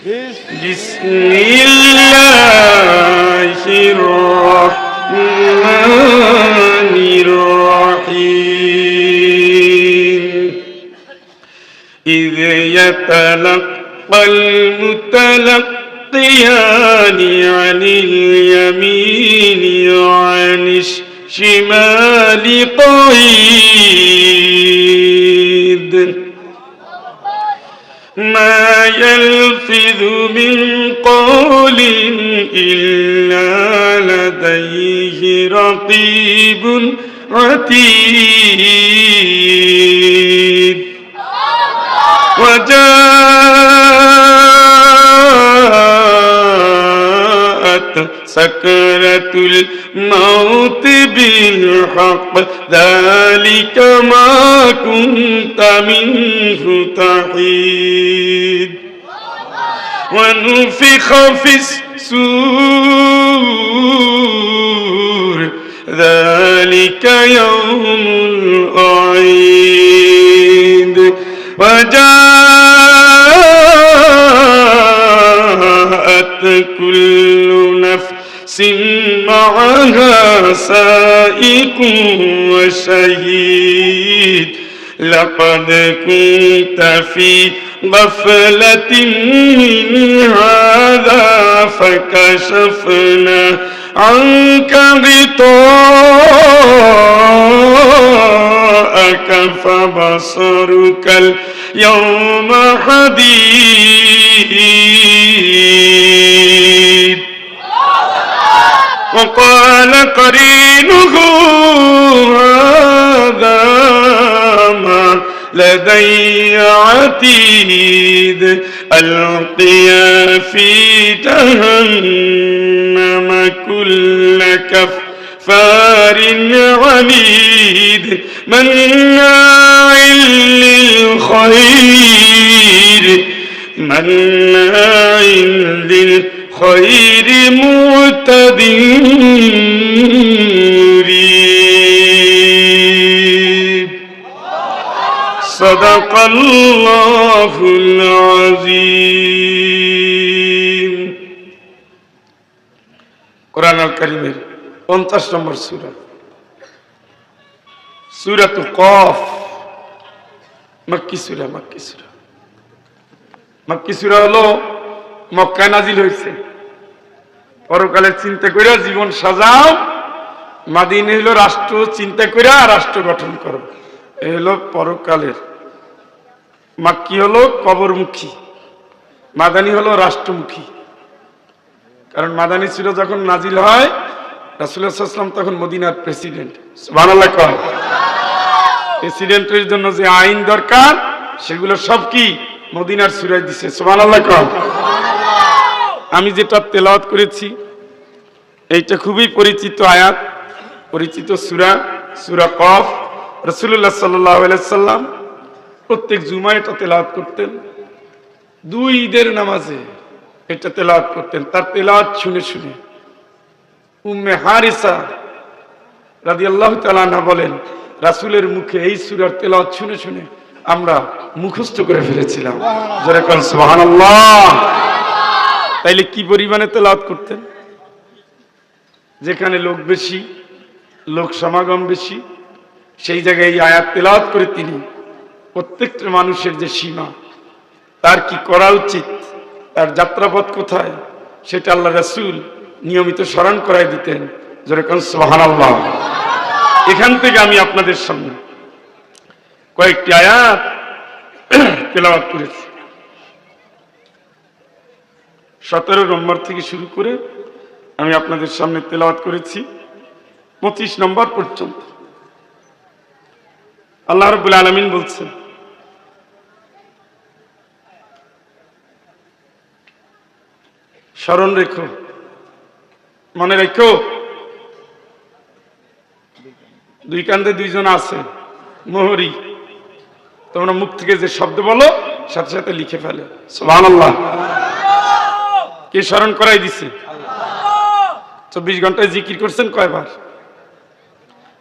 বিসমিল্লাহির রহমানির রহিম ইয ইয়াতালাক্কাল মুতালাক্কিয়ানি আনিল ইয়ামিনি ওয়া আনিশ শিমালি قعيد ما يلفظ من قول إلا لديه رقيب عتيد وجاءت سكرة الموت بالحق ذلك ما كنت منه تحيد ونفخ في الصور ذلك يوم الوعيد وجاءت كل نفس معها سائق وشهيد لقد كنت في غفلة من هذا فكشفنا عنك غطاءك فبصرك اليوم حديد وقال قرينه هذا ما لدي عتيد ألقيا في جهنم كل كفار عنيد مناع للخير معتد مريب صدق الله العظيم কোরআন আল কারীমের 50 নম্বর সূরা সূরাতুল কফ মক্কি সূরা মক্কি সূরা হলো মক্কায় নাজিল হয়েছে পরকালের চিন্তা করে জীবন সাজাও মাদিনা হলো রাষ্ট্র চিন্তা করে রাষ্ট্র গঠন করো এই হলো পরকালের মক্কি হলো কবরমুখী মাদানী হলো রাষ্ট্রমুখী কারণ মাদানী ছিল যখন নাজিল হয় রাসূলুল্লাহ সাল্লাল্লাহু আলাইহি ওয়াসাল্লাম তখন মদিনার প্রেসিডেন্ট সুবহানাল্লাহ কয় প্রেসিডেন্টের জন্য যে আইন দরকার সেগুলো সব কি মদিনার সূরায় দিয়েছে সুবহানাল্লাহ কয় আমি যেটা তেলাওয়াত করেছি এইটা খুবই পরিচিত আয়াত পরিচিত সূরা সূরা কফ রাসূলুল্লাহ সাল্লাল্লাহু আলাইহি সাল্লাম প্রত্যেক জুমায় এটা তেলাওয়াত করতেন দুই ঈদের নামাজে এটা তেলাওয়াত করতেন তার তেলাওয়াত শুনে শুনে উম্মে হারিসা রাদিয়াল্লাহু তাআলা আনহা বলেন রাসূলের মুখে এই সূরার তেলাওয়াত শুনে শুনে আমরা মুখস্থ করে ফেলেছিলাম জোরে কোন সুবহানাল্লাহ তাইলে কি পরিমাণে তেলাওয়াত করতেন যেখানে লোক বেশি লোক সমাগম বেশি সেই জায়গায় এই আয়াত তেলাওয়াত করে তিনি প্রত্যেকটা মানুষের যে সীমা তার কি করা উচিত তার যাত্রাপথ কোথায় সেটা আল্লাহ রাসূল নিয়মিত স্মরণ করায় দিতেন জোরে কোন সুবহানাল্লাহ এখান থেকে আমি আপনাদের সামনে কয়েকটি আয়াত তেলাওয়াত করেছি 17 নম্বর থেকে শুরু করে আমি আপনাদের সামনে তেলাওয়াত করেছি 25 নম্বর পর্যন্ত আল্লাহ রাব্বুল আলামিন বলছেন স্মরণ রেখো মনে রেখো দুই কান্দে দুইজন আছে মোহরি তোমরা মুখ থেকে যে শব্দ বলো সাথে সাথে লিখে ফেলে সুবহানাল্লাহ কে স্মরণ করাই দিছে 24 ঘন্টায় জিকির করছেন কয়বার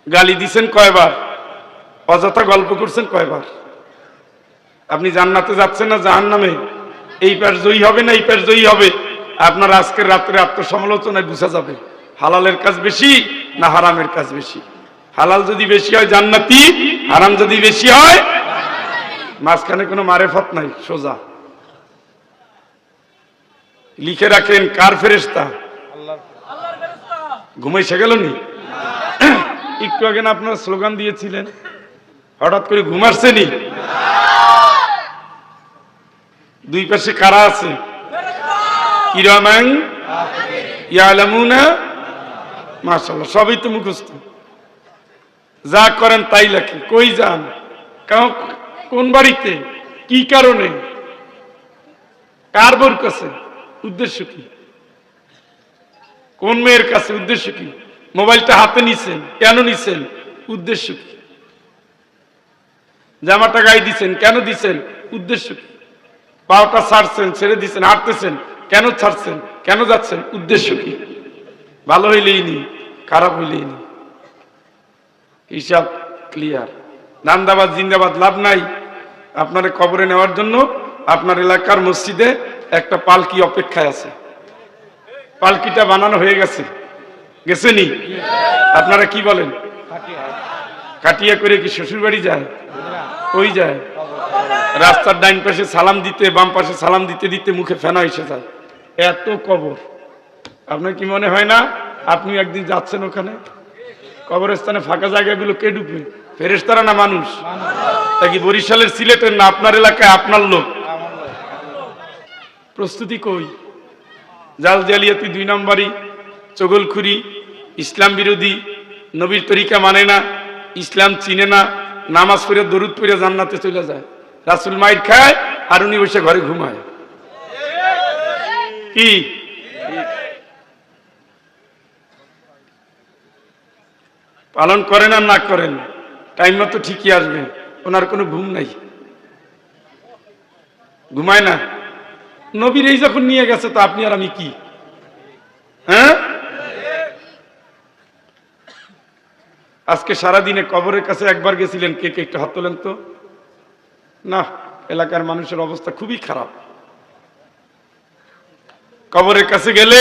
গালি দিছেন কয়বার অযথা গল্প করছেন কয়বার আপনি জান্নাতে যাচ্ছেন না জাহান্নামে এই পাশ জয়ী হবে না এই পাশ জয়ী হবে, আপনার আজকের রাত্রে আত্মসমালোচনায় বুঝা যাবে হালালের কাজ বেশি না হারামের কাজ বেশি। হালাল যদি বেশি হয় জান্নাতি, হারাম যদি বেশি হয়, মাঝখানে কোনো মারেফত নাই, সোজা লিখে রাখেন। কার ফেরেশতা? ঘুমাইছে গেল নি? একটু আগে না আপনারা স্লোগান দিয়েছিলেন, হঠাৎ করে ঘুম আসছেনি? দুই পাশে কারা আছে? কিরামান ইয়ালামুনা, মাশাআল্লাহ, সবই তো মুখস্থ, যা করেন তাই লেখে। কই যান, কোন বাড়িতে, কি কারণে, কার বোর কাছে, উদ্দেশ্য কি, কোন মেয়ের কাছে, উদ্দেশ্য কি, মোবাইলটা হাতে নিছেন কেন নিছেন, উদ্দেশ্য কি, জামাটা গায়ে দিছেন কেন দিছেন, উদ্দেশ্য কি, পাওটা ছাড়ছেন ছেড়ে দিছেন হাঁটতেছেন কেন ছাড়ছেন, কেন যাচ্ছেন, উদ্দেশ্য কি? ভালো হইলেই নি, খারাপ হইলেই নি, হিসাব ক্লিয়ার। দান্দাবাদ জিন্দাবাদ লাভ নাই। আপনারে কবরে নেওয়ার জন্য আপনার এলাকার মসজিদে একটা পালকি অপেক্ষায় আছে, পালকিটা বানানো হয়ে গেছে, গেছেনি? আপনারা কি বলেন? কাটিয়া করে কি শ্বশুর বাড়ি যায়? ওই যায়, রাস্তার ডাইন পাশে সালাম দিতে বাম পাশে সালাম দিতে দিতে মুখে ফেনা এসে যায়, এত কবর। আপনার কি মনে হয় না আপনি একদিন যাচ্ছেন ওখানে? কবরস্থানে ফাঁকা জায়গাগুলো কে ঢুকবে? ফেরেশতারা না মানুষ? তা কি বরিশালের সিলেটের না আপনার এলাকায় আপনার লোক? প্রস্তুতি কই? জাল জালিয়াতি 2 নম্বরই, চগলখুরি, ইসলাম বিরোধী, নবীর তরিকা মানে না, ইসলাম চিনে না, নামাজ পড়ে দরুদ পড়ে জান্নাতে চলে যায়, রাসূল মাইর খায় আর উনি বসে ঘরে ঘুমায়। কি পালন করেন আর না করেন, টাইম মতো ঠিকই আসবে, ওনার কোনো ঘুম নাই, ঘুমায় না। নবীর এই যখন নিয়ে গেছে তো আপনি আর আমি কি? হ্যাঁ, আজকে সারাদিনে কবরের কাছে একবার গেছিলেন? কে কে একটু হাত তোলেন তো। না, এলাকার মানুষের অবস্থা খুবই খারাপ। কবরের কাছে গেলে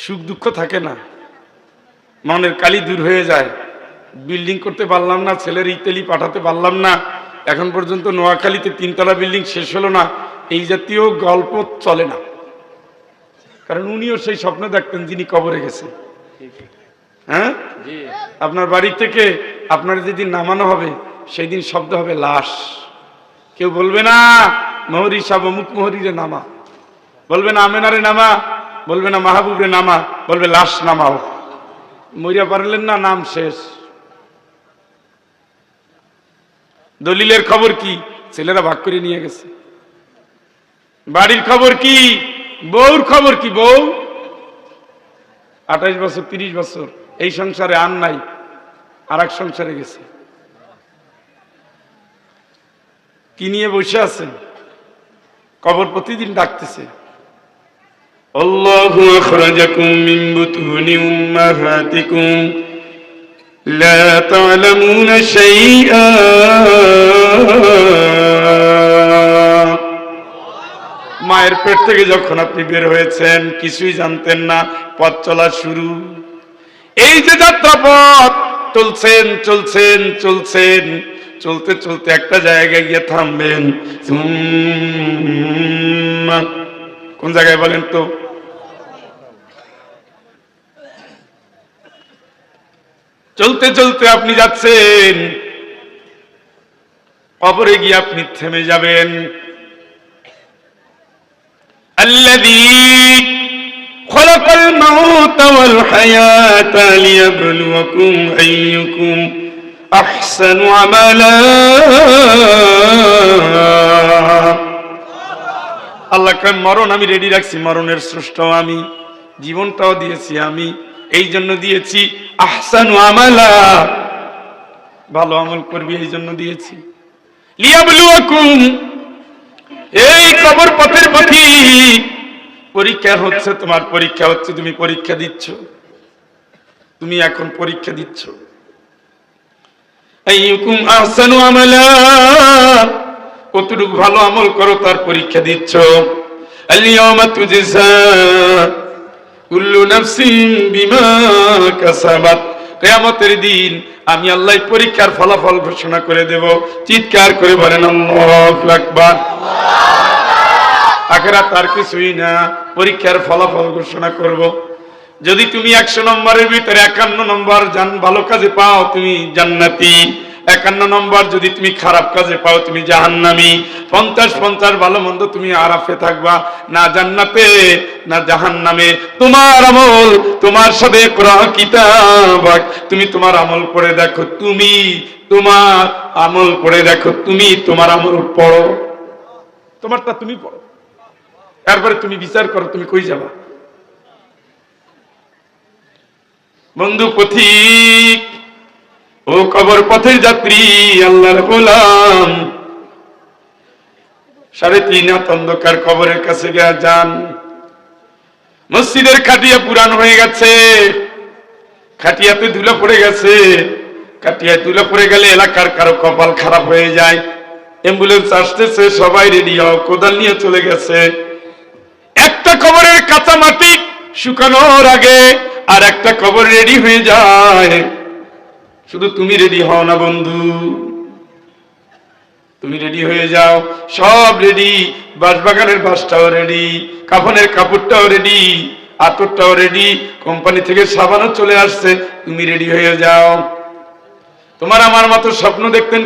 সুখ দুঃখ থাকে না, মনের কালি দূর হয়ে যায়। বিল্ডিং করতে পারলাম না, ছেলের ইতালি পাঠাতে পারলাম না, এখন পর্যন্ত নোয়াখালীতে 3 তলা বিল্ডিং শেষ হলো না, এই জাতীয় গল্প চলে না। কারণ উনিও সেই স্বপ্ন দেখতেন যিনি কবরে গেছে। হ্যাঁ, আপনার বাড়ি থেকে আপনার যেদিন নামানো হবে সেই দিন শব্দ হবে লাশ। কেউ বলবে না মহরি সাহেব অমুক মহরিরে নামা, বলবে না আমেনারে নামা, বলবে না মাহবুবরে নামা, বলবে লাশ নামাও। মরিয়া পারলেন না, নাম শেষ। দলিলের খবর কি? ছেলেরা ভাগ করে নিয়ে গেছে। বাড়ির খবর কি? বউর খবর কি? বউ 28 বছর 30 বছর এই সংসারে আর নাই, আর এক সংসারে গেছে। কি নিয়ে বসে আছেন? কবর প্রতিদিন ডাকতেছে, আল্লাহু আখরাজাকুম মিন বুতুনি উম্মাহাতিকুম লা তা'লামুনা শাইআ। মায়ের পেট থেকে যখন আপনি বের হয়েছেন কিছুই জানতেন না, পথ চলা শুরু। এই যে যাত্রা পথ, চলছেন চলছেন চলছেন, চলতে চলতে একটা জায়গায় গিয়ে থামবেন। কোন জায়গায় বলেন তো? চলতে চলতে আপনি যাচ্ছেন, কবরে গিয়ে আপনি থেমে যাবেন। আল্লাযী খালাকাল মাউতা ওয়াল হায়াতা লিয়াবলুয়াকুম আইয়ুকুম আহসানু আমালা। আল্লাহ কয় মরণ আমি রেডি রাখছি, মরণের স্রষ্টাও আমি, জীবনটাও দিয়েছি আমি, এই জন্য দিয়েছি আহসানু আমালা, ভালো আমল করবি এই জন্য দিয়েছি। লিয়াবলুয়াকুম, এই কবর পথের পথি পরীক্ষা হচ্ছে, তোমার পরীক্ষা হচ্ছে, তুমি পরীক্ষা দিচ্ছ, তুমি এখন পরীক্ষা দিচ্ছ। আইয়ুকুম আহসানু আমালা, কতটুকু ভালো আমল করো তার পরীক্ষা দিচ্ছ। আল-ইয়াওমা তুজজা কুল্লু নাফসিন বিমা কাসাবাত। কিয়ামতের দিন আমি আল্লাহ পরীক্ষার ফলাফল ঘোষণা করে দেব। চিৎকার করে বলেন আল্লাহু আকবার। আখিরাত আর কিছুই না, পরীক্ষার ফলাফল ঘোষণা করব। যদি তুমি 100 নম্বরের ভিতরে 51 নম্বর ভালো কাজে পাও তুমি জান্নাতি, 51 নম্বর যদি তুমি খারাপ কাজে পাও তুমি জাহান্নামী। 50-50 ভালো মন্দ তুমি আরাফে থাকবা, না জান্নাতে না জাহান্নামে। তোমার আমল তোমার সাথে কোরআন কিতাব, তুমি তোমার আমল পড়ে দেখো, তুমি তোমার আমল পড়ে দেখো, তুমি তোমার আমল পড়ো, তোমারটা তুমি পড়ো, তারপরে তুমি বিচার করো তুমি কই যাবা। বন্ধু পথিক, ও কবর পথের যাত্রী, আল্লাহর গোলাম, 3.5 হাত অন্ধকার কবরের কাছে গিয়ে যান। মসজিদের খাটিয়া পুরান হয়ে গেছে, খাটিয়াতে ধুলা পড়ে গেছে। খাটিয়ায় ধুলা পড়ে গেলে এলাকার কারো কপাল খারাপ হয়ে যায়। অ্যাম্বুলেন্স আসতেছে, সবাই রেডি হও, কোদাল নিয়ে চলে গেছে। একটা কবরের কাঁচা মাটি শুকানোর আগে আর একটা কবর রেডি হয়ে যায়। শুধু তুমি রেডি হও না বন্ধু, তুমি রেডি হয়ে যাও। সব রেডি, বাঁশবাগানের বাঁশটাও রেডি, কাফনের কাপড়টাও রেডি, আতরটাও রেডি, কোম্পানি থেকে সাবানও চলে আসছে, তুমি রেডি হয়ে যাও। তোমার আমার মতো স্বপ্ন দেখতেন